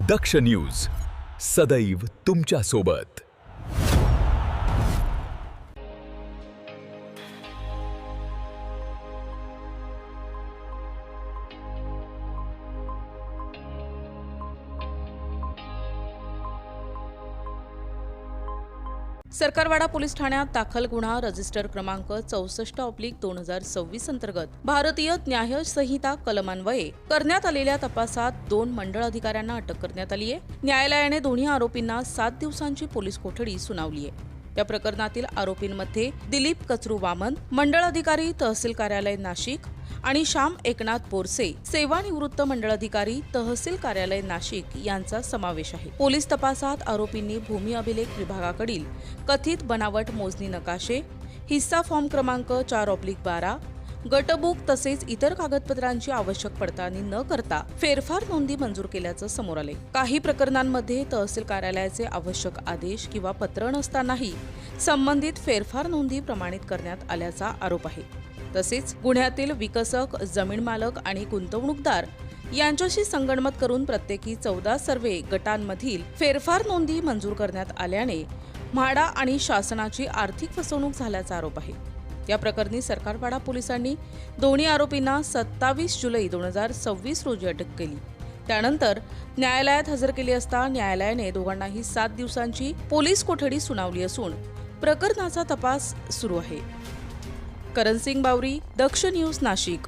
दक्ष news सदैव तुमच्या सोबत। सरकारवाडा पोलीस ठाण्यात दाखल गुन्हा रजिस्टर क्रमांक 64/2026 अंतर्गत भारतीय न्याय संहिता कलमान्वये करण्यात आलेल्या तपासात 2 मंडळ अधिकाऱ्यांना अटक करण्यात आली आहे। न्यायालयाने दोन्ही आरोपींना 7 दिवसांची पोलीस कोठडी सुनावली आहे। या प्रकरणातील आरोपींमध्ये दिलीप कचरू वामन, मंडळ अधिकारी तहसील कार्यालय नाशिक आणि श्याम एकनाथ बोरसे, सेवानिवृत्त मंडळ अधिकारी तहसील कार्यालय नाशिक यांचा समावेश आहे। पोलीस तपासात आरोपींनी भूमी अभिलेख विभागाकडील कथित बनावट मोजणी नकाशे, हिस्सा फॉर्म क्रमांक 4/12, गटबुक तसेच इतर कागदपत्रांची आवश्यक पडताळणी न करता फेरफार नोंदी मंजूर केल्याचं समोर आले। काही प्रकरणांमध्ये तहसील कार्यालयाचे आवश्यक आदेश किंवा पत्र नसतानाही संबंधित फेरफार नोंदी प्रमाणित करण्यात आल्याचा आरोप आहे। तसेच गुन्ह्यातील विकसक, जमीन मालक आणि गुंतवणूकदार यांच्याशी संगनमत करून प्रत्येकी 14 सर्वे गटांमधील फेरफार नोंदी मंजूर करण्यात आल्याने म्हाडा आणि शासनाची आर्थिक फसवणूक झाल्याचा आरोप आहे। या प्रकरणी सरकारवाडा पोलिसांनी दोन्ही आरोपींना 27 जुलै 2026 रोजी अटक केली। त्यानंतर न्यायालयात हजर केली असता न्यायालयाने दोघांनाही 7 दिवसांची पोलीस कोठडी सुनावली असून प्रकरणाचा तपास सुरू आहे। करण सिंग बावरी, दक्ष न्यूज नाशिक।